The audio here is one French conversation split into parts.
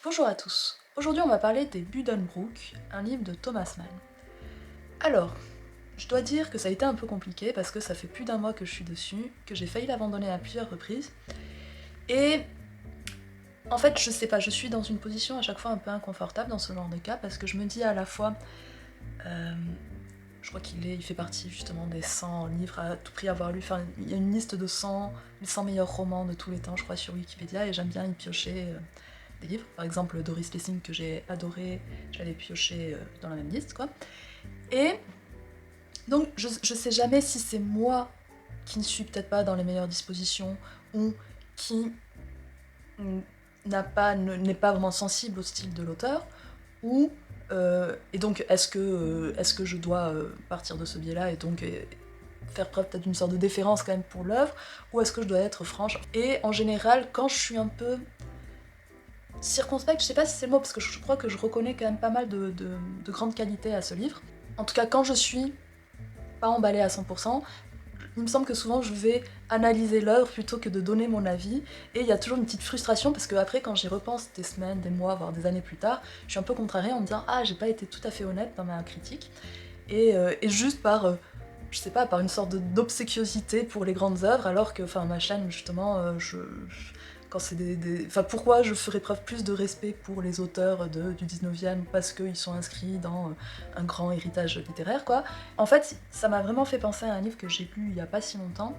Bonjour à tous. Aujourd'hui, on va parler des Buddenbrook, un livre de Thomas Mann. Alors, je dois dire que ça a été un peu compliqué parce que ça fait plus d'un mois que je suis dessus, que j'ai failli l'abandonner à plusieurs reprises. Et en fait, je sais pas, je suis dans une position à chaque fois un peu inconfortable dans ce genre de cas parce que je me dis à la fois, euh, je crois il fait partie justement des 100 livres à tout prix avoir lu. Enfin, il y a une liste de 100, les 100 meilleurs romans de tous les temps, je crois, sur Wikipédia, et j'aime bien y piocher des livres. Par exemple, Doris Lessing, que j'ai adoré, j'allais piocher dans la même liste, quoi. Et donc, je sais jamais si c'est moi qui ne suis peut-être pas dans les meilleures dispositions ou qui n'est pas vraiment sensible au style de l'auteur, ou et donc est-ce que je dois partir de ce biais-là et donc faire preuve peut-être d'une sorte de déférence quand même pour l'œuvre, ou est-ce que je dois être franche? Et en général, quand je suis un peu circonspecte, je sais pas si c'est le mot, parce que je crois que je reconnais quand même pas mal de grandes qualités à ce livre. En tout cas, quand je suis pas emballée à 100%, il me semble que souvent je vais analyser l'œuvre plutôt que de donner mon avis, et il y a toujours une petite frustration parce que après, quand j'y repense des semaines, des mois, voire des années plus tard, je suis un peu contrariée en me disant ah, j'ai pas été tout à fait honnête dans ma critique, et juste par je sais pas, par une sorte d'obséquiosité pour les grandes œuvres, alors que, enfin, ma chaîne, justement, quand c'est Enfin, pourquoi je ferais preuve plus de respect pour les auteurs du 19e parce qu'ils sont inscrits dans un grand héritage littéraire, quoi. En fait, ça m'a vraiment fait penser à un livre que j'ai lu il y a pas si longtemps,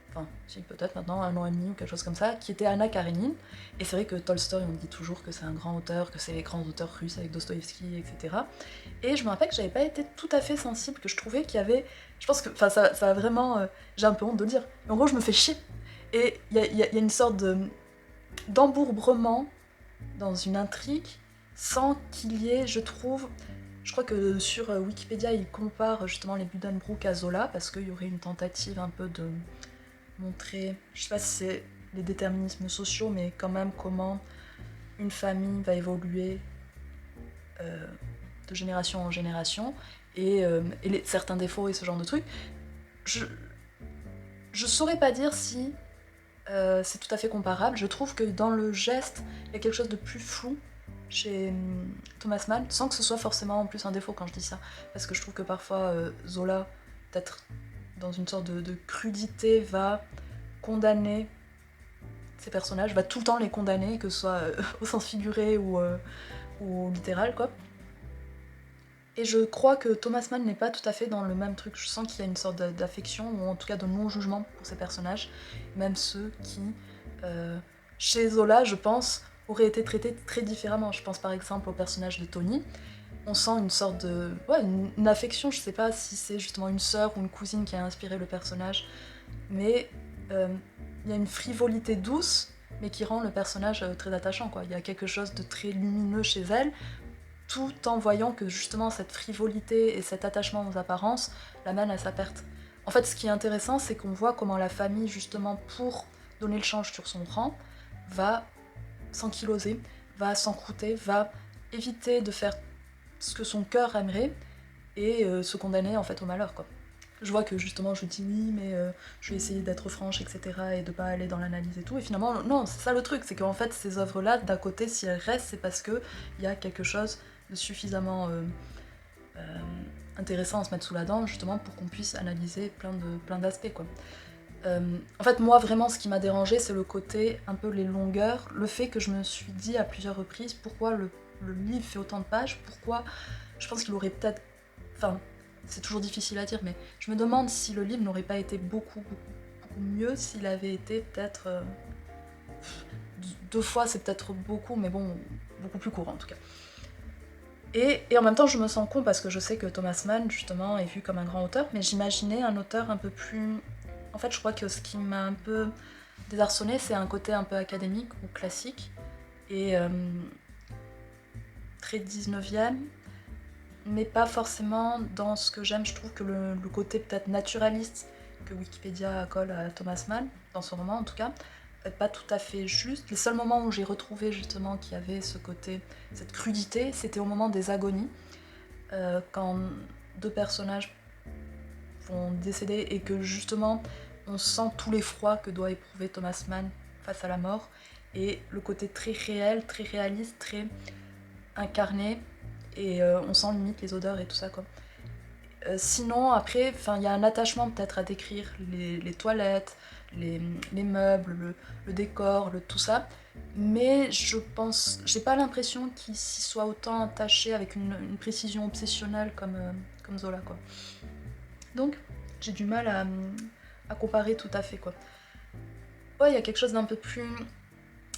enfin, si, peut-être maintenant, un an et demi ou quelque chose comme ça, qui était Anna Karenine. Et c'est vrai que Tolstoï, on dit toujours que c'est un grand auteur, que c'est les grands auteurs russes avec Dostoïevski, etc. Et je me rappelle que j'avais pas été tout à fait sensible, que je trouvais qu'il y avait. Je pense que. Enfin, ça a vraiment. J'ai un peu honte de le dire. Mais en gros, je me fais chier. Et il y a une sorte d'embourbrement dans une intrigue sans qu'il y ait, je trouve. Je crois que sur Wikipédia, il compare justement les Buddenbrook à Zola, parce qu'il y aurait une tentative un peu de montrer, je sais pas si c'est les déterminismes sociaux, mais quand même comment une famille va évoluer euh, de génération en génération, et certains défauts et ce genre de trucs. Je, je saurais pas dire si c'est tout à fait comparable. Je trouve que dans le geste, il y a quelque chose de plus flou chez Thomas Mann, sans que ce soit forcément en plus un défaut quand je dis ça, parce que je trouve que parfois Zola, peut-être dans une sorte de crudité, va condamner ces personnages, va tout le temps les condamner, que ce soit au sens figuré ou littéral, quoi. Et je crois que Thomas Mann n'est pas tout à fait dans le même truc. Je sens qu'il y a une sorte d'affection, ou en tout cas de non-jugement pour ces personnages, même ceux qui, euh, chez Zola, je pense, auraient été traités très différemment. Je pense par exemple au personnage de Tony. On sent une sorte de... Ouais, une affection, je sais pas si c'est justement une sœur ou une cousine qui a inspiré le personnage, mais euh, il y a une frivolité douce, mais qui rend le personnage très attachant, quoi. Il y a quelque chose de très lumineux chez elle, tout en voyant que justement cette frivolité et cet attachement aux apparences l'amènent à sa perte. En fait, ce qui est intéressant, c'est qu'on voit comment la famille, justement, pour donner le change sur son rang, va s'ankyloser, va s'encrouter, va éviter de faire ce que son cœur aimerait, et se condamner en fait au malheur, quoi. Je vois que justement je dis oui, mais je vais essayer d'être franche, etc. et de pas aller dans l'analyse et tout. Et finalement, non, c'est ça le truc, c'est qu'en fait, ces œuvres-là, d'un côté, si elles restent, c'est parce qu'il y a quelque chose de suffisamment euh, intéressant à se mettre sous la dent, justement, pour qu'on puisse analyser plein d'aspects, quoi. En fait, moi, vraiment, ce qui m'a dérangé, c'est le côté, un peu les longueurs, le fait que je me suis dit à plusieurs reprises pourquoi le livre fait autant de pages, pourquoi je pense qu'il aurait peut-être. Enfin, c'est toujours difficile à dire, mais je me demande si le livre n'aurait pas été beaucoup mieux s'il avait été peut-être. Deux fois, c'est peut-être beaucoup, mais bon, beaucoup plus court en tout cas. Et en même temps, je me sens con parce que je sais que Thomas Mann, justement, est vu comme un grand auteur, mais j'imaginais un auteur un peu plus. En fait, je crois que ce qui m'a un peu désarçonné, c'est un côté un peu académique ou classique, et très 19e, mais pas forcément dans ce que j'aime. Je trouve que le côté peut-être naturaliste que Wikipédia colle à Thomas Mann, dans son roman en tout cas, est pas tout à fait juste. Les seuls moments où j'ai retrouvé justement qu'il y avait ce côté, cette crudité, c'était au moment des agonies, quand deux personnages vont décéder et que justement on sent tout l'effroi que doit éprouver Thomas Mann face à la mort. et le côté très réel, très réaliste, très incarné, et on sent limite les odeurs et tout ça quoi. Sinon après, il y a un attachement peut-être à décrire les toilettes, les meubles, le décor, tout ça, mais j'ai pas l'impression qu'il s'y soit autant attaché avec une précision obsessionnelle comme Zola quoi. Donc j'ai du mal à comparer tout à fait quoi. Ouais, il y a quelque chose d'un peu plus...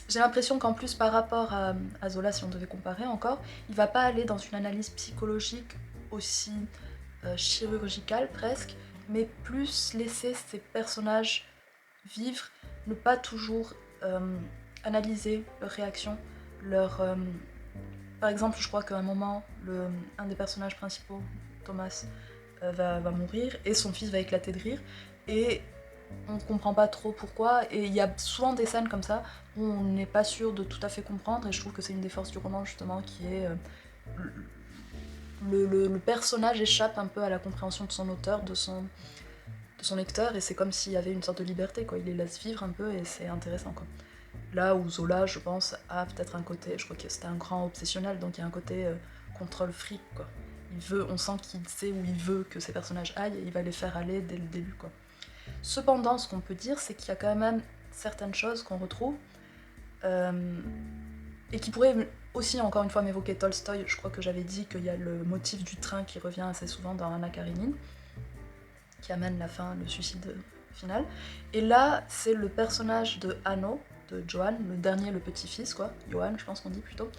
J'ai l'impression qu'en plus par rapport à Zola, si on devait comparer encore, il va pas aller dans une analyse psychologique aussi chirurgicale presque, mais plus laisser ses personnages vivre, ne pas toujours analyser leurs réactions, par exemple, je crois qu'à un moment, un des personnages principaux, Thomas, va mourir et son fils va éclater de rire, et on comprend pas trop pourquoi, et il y a souvent des scènes comme ça où on n'est pas sûr de tout à fait comprendre, et je trouve que c'est une des forces du roman justement, qui est le personnage échappe un peu à la compréhension de son auteur, de son lecteur, et c'est comme s'il y avait une sorte de liberté, quoi. Il les laisse vivre un peu et c'est intéressant, quoi. Là où Zola, je pense, a peut-être un côté, je crois que c'était un grand obsessionnel, donc il y a un côté contrôle fric, quoi. On sent qu'il sait où il veut que ses personnages aillent et il va les faire aller dès le début, quoi. Cependant, ce qu'on peut dire, c'est qu'il y a quand même certaines choses qu'on retrouve et qui pourraient aussi, encore une fois, m'évoquer Tolstoï. Je crois que j'avais dit qu'il y a le motif du train qui revient assez souvent dans Anna Karenine, qui amène la fin, le suicide final. Et là, c'est le personnage de Hanno, de Johann, le dernier, le petit-fils, quoi. Johann, je pense qu'on dit plutôt.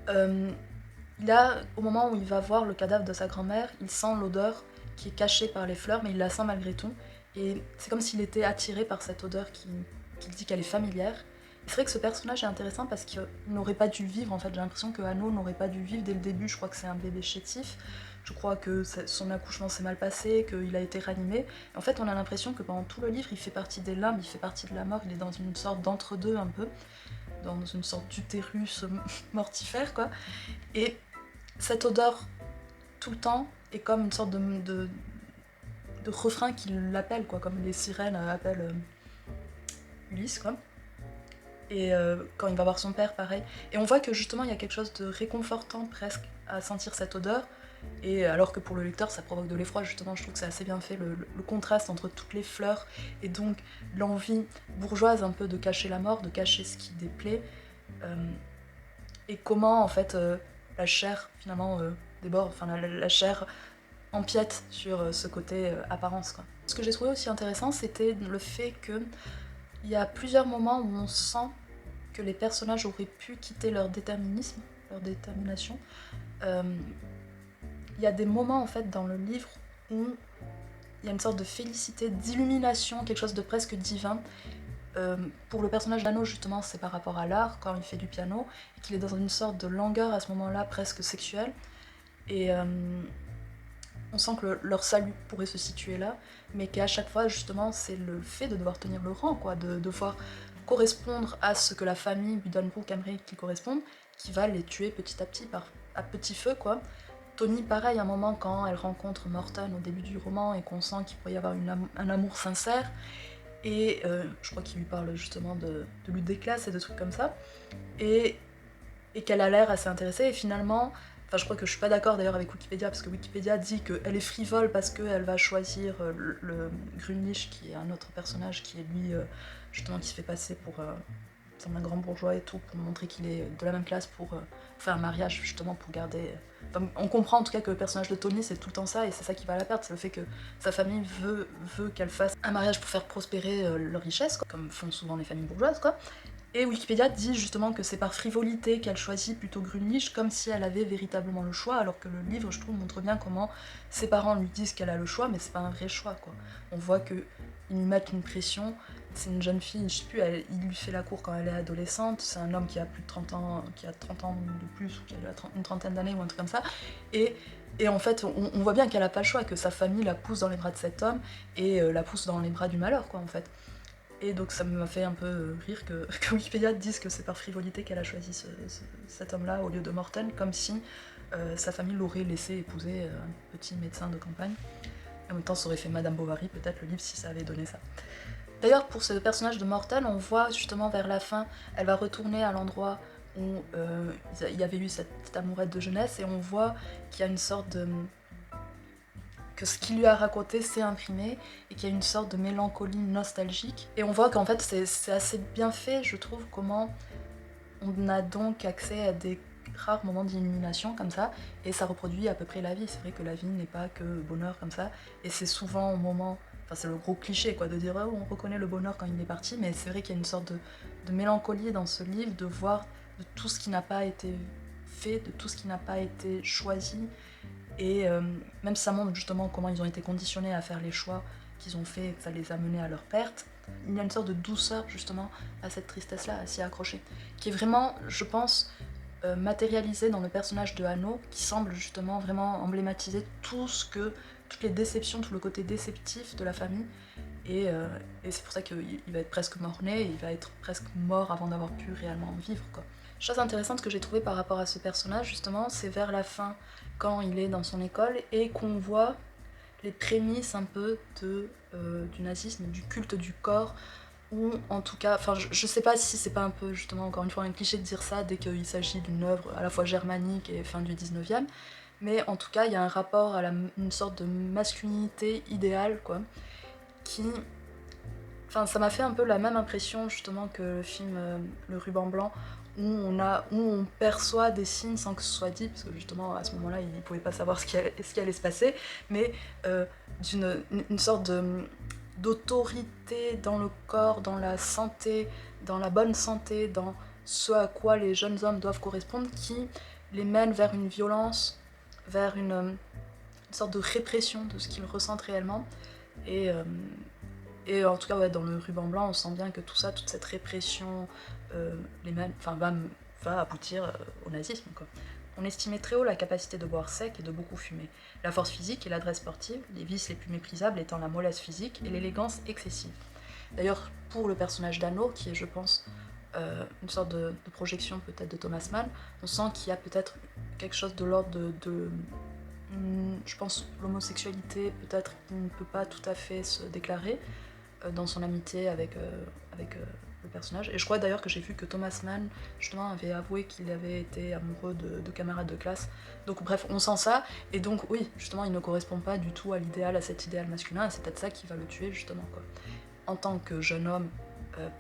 Au moment où il va voir le cadavre de sa grand-mère, il sent l'odeur qui est cachée par les fleurs, mais il la sent malgré tout. Et c'est comme s'il était attiré par cette odeur qu'il dit qu'elle est familière. Et c'est vrai que ce personnage est intéressant parce qu'il n'aurait pas dû vivre, en fait. J'ai l'impression que Hanno n'aurait pas dû vivre dès le début. Je crois que c'est un bébé chétif. Je crois que son accouchement s'est mal passé, qu'il a été ranimé. Et en fait, on a l'impression que pendant tout le livre, il fait partie des limbes, il fait partie de la mort. Il est dans une sorte d'entre-deux, un peu. Dans une sorte d'utérus mortifère, quoi. Et cette odeur, tout le temps, est comme une sorte de refrain qui l'appelle, quoi, comme les sirènes appellent Ulysse, quoi. Et quand il va voir son père, pareil. Et on voit que justement, il y a quelque chose de réconfortant presque à sentir cette odeur, et alors que pour le lecteur, ça provoque de l'effroi, justement, je trouve que c'est assez bien fait, le contraste entre toutes les fleurs, et donc l'envie bourgeoise un peu de cacher la mort, de cacher ce qui déplaît, et comment, en fait, la chair, finalement, déborde, enfin, la chair empiète sur ce côté apparence, quoi. Ce que j'ai trouvé aussi intéressant, c'était le fait que il y a plusieurs moments où on sent que les personnages auraient pu quitter leur déterminisme, leur détermination. Il y a des moments en fait dans le livre où il y a une sorte de félicité, d'illumination, quelque chose de presque divin. Pour le personnage d'Hanno, justement, c'est par rapport à l'art, quand il fait du piano, et qu'il est dans une sorte de langueur à ce moment-là, presque sexuelle. Et on sent que leur salut pourrait se situer là, mais qu'à chaque fois, justement, c'est le fait de devoir tenir le rang, quoi, de devoir correspondre à ce que la famille Buddenbrook aimerait qu'ils correspondent, qui va les tuer petit à petit, à petit feu, quoi. Tony, pareil, à un moment, quand elle rencontre Morton au début du roman, et qu'on sent qu'il pourrait y avoir un amour sincère, et je crois qu'il lui parle justement de lutte des classes et de trucs comme ça, et qu'elle a l'air assez intéressée, et finalement... Enfin, je crois que je suis pas d'accord d'ailleurs avec Wikipédia, parce que Wikipédia dit qu'elle est frivole parce qu'elle va choisir le Grünlich, qui est un autre personnage qui est lui, justement, qui se fait passer pour un grand bourgeois et tout, pour montrer qu'il est de la même classe, pour faire un mariage, justement, pour garder... Enfin, on comprend en tout cas que le personnage de Tony, c'est tout le temps ça, et c'est ça qui va la perdre, c'est le fait que sa famille veut qu'elle fasse un mariage pour faire prospérer leur richesse, quoi, comme font souvent les familles bourgeoises, quoi. Et Wikipédia dit justement que c'est par frivolité qu'elle choisit plutôt Grünlich, comme si elle avait véritablement le choix, alors que le livre, je trouve, montre bien comment ses parents lui disent qu'elle a le choix, mais c'est pas un vrai choix, quoi. On voit qu'ils lui mettent une pression, c'est une jeune fille, je sais plus, il lui fait la cour quand elle est adolescente, c'est un homme qui a plus de 30 ans, qui a 30 ans de plus, ou qui a une trentaine d'années, ou un truc comme ça, et en fait, on voit bien qu'elle a pas le choix, que sa famille la pousse dans les bras de cet homme, et la pousse dans les bras du malheur, quoi, en fait. Et donc ça m'a fait un peu rire que Wikipédia dise que c'est par frivolité qu'elle a choisi cet homme-là au lieu de Morten, comme si sa famille l'aurait laissé épouser un petit médecin de campagne. Et en même temps, ça aurait fait Madame Bovary, peut-être, le livre, si ça avait donné ça. D'ailleurs, pour ce personnage de Mortelle, on voit justement vers la fin, elle va retourner à l'endroit où il y avait eu cette petite amourette de jeunesse, et on voit qu'il y a une sorte de... que ce qu'il lui a raconté s'est imprimé, et qu'il y a une sorte de mélancolie nostalgique. Et on voit qu'en fait c'est assez bien fait, je trouve, comment on a donc accès à des rares moments d'illumination comme ça, et ça reproduit à peu près la vie. C'est vrai que la vie n'est pas que bonheur comme ça, et c'est souvent au moment... Enfin, c'est le gros cliché, quoi, de dire oh, on reconnaît le bonheur quand il est parti, mais c'est vrai qu'il y a une sorte de mélancolie dans ce livre, de voir de tout ce qui n'a pas été fait, de tout ce qui n'a pas été choisi, et même si ça montre justement comment ils ont été conditionnés à faire les choix qu'ils ont fait et que ça les a menés à leur perte, il y a une sorte de douceur justement à cette tristesse-là, à s'y accrocher, qui est vraiment, je pense, matérialisée dans le personnage de Hanno, qui semble justement vraiment emblématiser toutes les déceptions, tout le côté déceptif de la famille, et c'est pour ça qu'il va être presque mort-né, il va être presque mort avant d'avoir pu réellement vivre, quoi. Chose intéressante que j'ai trouvée par rapport à ce personnage, justement, c'est vers la fin, quand il est dans son école, et qu'on voit les prémices un peu du nazisme, du culte du corps, ou en tout cas, enfin je sais pas si c'est pas un peu justement encore une fois un cliché de dire ça dès qu'il s'agit d'une œuvre à la fois germanique et fin du 19e, mais en tout cas il y a un rapport à une sorte de masculinité idéale, quoi, qui... Enfin, ça m'a fait un peu la même impression justement que le film Le Ruban Blanc, où on perçoit des signes sans que ce soit dit, parce que justement à ce moment-là, ils ne pouvaient pas savoir ce qui allait se passer, mais une sorte d'autorité dans le corps, dans la santé, dans la bonne santé, dans ce à quoi les jeunes hommes doivent correspondre, qui les mène vers une violence, vers une sorte de répression de ce qu'ils ressentent réellement. Et, euh, et en tout cas, ouais, dans le ruban blanc, on sent bien que tout ça, toute cette répression, va aboutir au nazisme, quoi. On estimait très haut la capacité de boire sec et de beaucoup fumer, la force physique et l'adresse sportive, les vices les plus méprisables étant la mollesse physique et l'élégance excessive. D'ailleurs, pour le personnage d'Anno, qui est, je pense, une sorte de projection peut-être de Thomas Mann, on sent qu'il y a peut-être quelque chose de l'ordre je pense, l'homosexualité, peut-être qu'il ne peut pas tout à fait se déclarer, dans son amitié avec le personnage. Et je crois d'ailleurs que j'ai vu que Thomas Mann, justement, avait avoué qu'il avait été amoureux de camarades de classe. Donc bref, on sent ça, et donc oui, justement, il ne correspond pas du tout à cet idéal masculin, et c'est peut-être ça qui va le tuer, justement, quoi. En tant que jeune homme,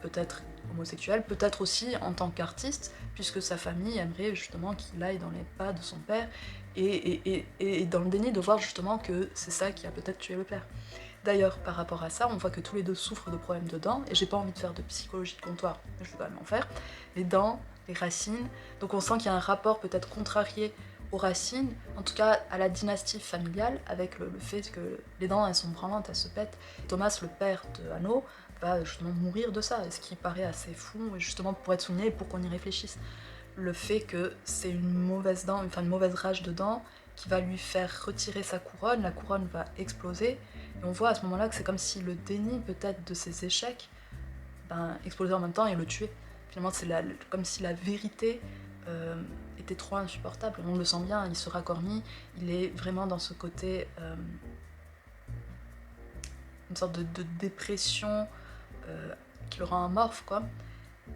peut-être homosexuel, peut-être aussi en tant qu'artiste, puisque sa famille aimerait justement qu'il aille dans les pas de son père, et dans le déni de voir justement que c'est ça qui a peut-être tué le père. D'ailleurs, par rapport à ça, on voit que tous les deux souffrent de problèmes de dents, et j'ai pas envie de faire de psychologie de comptoir, mais je vais quand même en faire. Les dents, les racines, donc on sent qu'il y a un rapport peut-être contrarié aux racines, en tout cas à la dynastie familiale, avec le fait que les dents elles sont branlantes, elles se pètent. Thomas, le père de Hanno, va justement mourir de ça, ce qui paraît assez fou, et justement pour être souligné et pour qu'on y réfléchisse. Le fait que c'est une mauvaise dent, enfin une mauvaise rage de dents, qui va lui faire retirer sa couronne, la couronne va exploser, et on voit à ce moment-là que c'est comme si le déni peut-être de ses échecs explosait en même temps et le tuait. Finalement, c'est comme si la vérité était trop insupportable. On le sent bien, il se racornit, il est vraiment dans ce côté, une sorte de dépression qui le rend amorphe, quoi,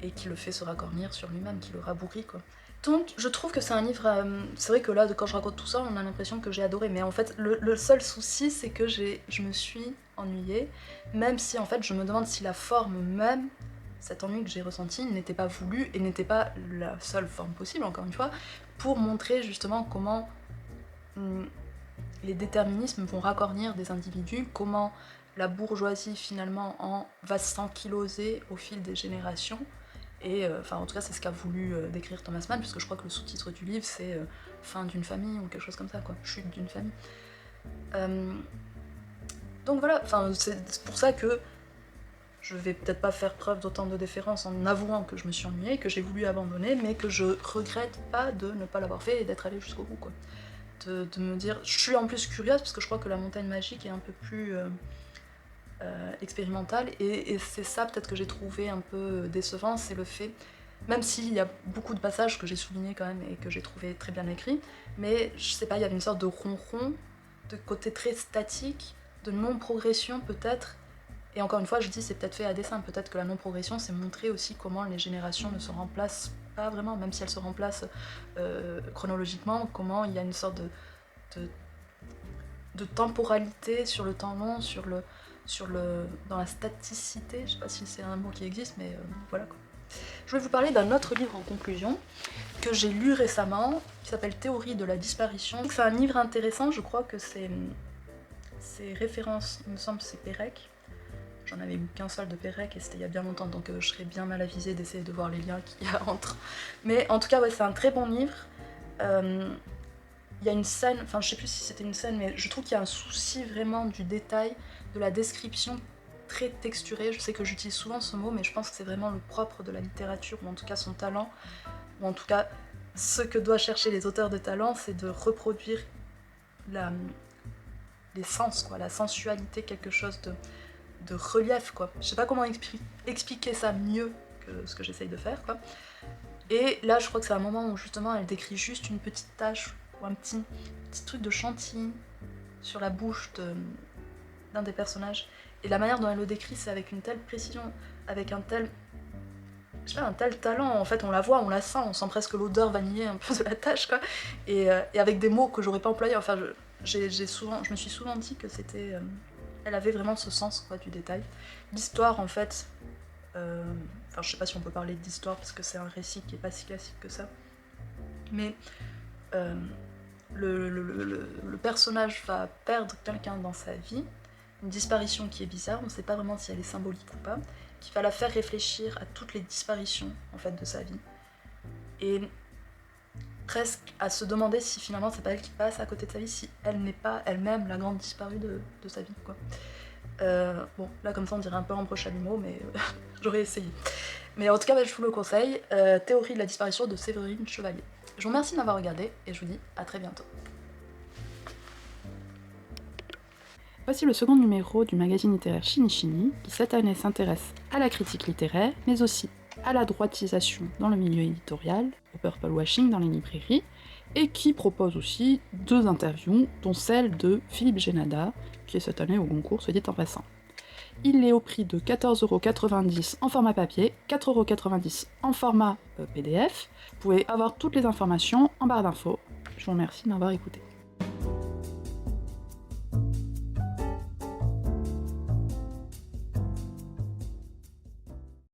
et qui le fait se racornir sur lui-même, qui le rabourrit, quoi. Donc je trouve que c'est un livre, c'est vrai que là quand je raconte tout ça on a l'impression que j'ai adoré, mais en fait le seul souci c'est que je me suis ennuyée, même si en fait je me demande si la forme même, cet ennui que j'ai ressenti n'était pas voulu et n'était pas la seule forme possible, encore une fois, pour montrer justement comment les déterminismes vont racornir des individus, comment la bourgeoisie finalement va s'ankyloser au fil des générations. Et en tout cas, c'est ce qu'a voulu décrire Thomas Mann, puisque je crois que le sous-titre du livre c'est Fin d'une famille ou quelque chose comme ça, quoi, chute d'une famille. Donc voilà, c'est pour ça que je vais peut-être pas faire preuve d'autant de déférence en avouant que je me suis ennuyée, que j'ai voulu abandonner, mais que je regrette pas de ne pas l'avoir fait et d'être allée jusqu'au bout, quoi. De me dire, je suis en plus curieuse parce que je crois que la montagne magique est un peu plus expérimentale, et c'est ça peut-être que j'ai trouvé un peu décevant, c'est le fait, même s'il y a beaucoup de passages que j'ai soulignés quand même et que j'ai trouvé très bien écrits, mais je sais pas, il y avait une sorte de ronron, de côté très statique, de non-progression peut-être, Et encore une fois, je dis c'est peut-être fait à dessein, peut-être que la non-progression, c'est montrer aussi comment les générations ne se remplacent pas vraiment, même si elles se remplacent chronologiquement, comment il y a une sorte de temporalité sur le temps long, dans la staticité, je sais pas si c'est un mot qui existe, mais voilà quoi. Je vais vous parler d'un autre livre en conclusion, que j'ai lu récemment, qui s'appelle Théorie de la disparition. C'est un livre intéressant, je crois que c'est référence, il me semble que c'est Pérec. J'en avais lu qu'un seul de Pérec et c'était il y a bien longtemps, donc je serais bien mal avisée d'essayer de voir les liens qu'il y a entre. Mais en tout cas, ouais, c'est un très bon livre. Il y a une scène, enfin je sais plus si c'était une scène, mais je trouve qu'il y a un souci vraiment du détail, de la description très texturée. Je sais que j'utilise souvent ce mot, mais je pense que c'est vraiment le propre de la littérature, ou en tout cas son talent, ou en tout cas ce que doivent chercher les auteurs de talent, c'est de reproduire les sens, quoi, la sensualité, quelque chose de relief, quoi. Je sais pas comment expliquer ça mieux que ce que j'essaye de faire, quoi. Et là, je crois que c'est un moment où justement elle décrit juste une petite tache ou un petit truc de chantilly sur la bouche d'un des personnages. Et la manière dont elle le décrit, c'est avec une telle précision, avec un tel talent, en fait, on la voit, on la sent, on sent presque l'odeur vanillée un peu de la tache, quoi. Et avec des mots que j'aurais pas employés, enfin, je me suis souvent dit que c'était... elle avait vraiment ce sens, quoi, du détail. L'histoire, en fait... Enfin, je sais pas si on peut parler d'histoire, parce que c'est un récit qui est pas si classique que ça. Mais... le personnage va perdre quelqu'un dans sa vie, une disparition qui est bizarre, on ne sait pas vraiment si elle est symbolique ou pas, qui va la faire réfléchir à toutes les disparitions en fait de sa vie, et presque à se demander si finalement c'est pas elle qui passe à côté de sa vie, si elle n'est pas elle-même la grande disparue de sa vie, quoi. Bon, là comme ça on dirait un peu Ambre Chalumeau, mais j'aurais essayé. Mais en tout cas, je vous le conseille, Théorie de la disparition de Séverine Chevalier. Je vous remercie de m'avoir regardé et je vous dis à très bientôt. Voici le second numéro du magazine littéraire Chini Chini, qui cette année s'intéresse à la critique littéraire, mais aussi à la droitisation dans le milieu éditorial, au purple washing dans les librairies, et qui propose aussi 2 interviews, dont celle de Philippe Génada, qui est cette année au Goncourt, se dit en passant. Il est au prix de 14,90€ en format papier, 4,90€ en format PDF. Vous pouvez avoir toutes les informations en barre d'infos. Je vous remercie de m'avoir écouté.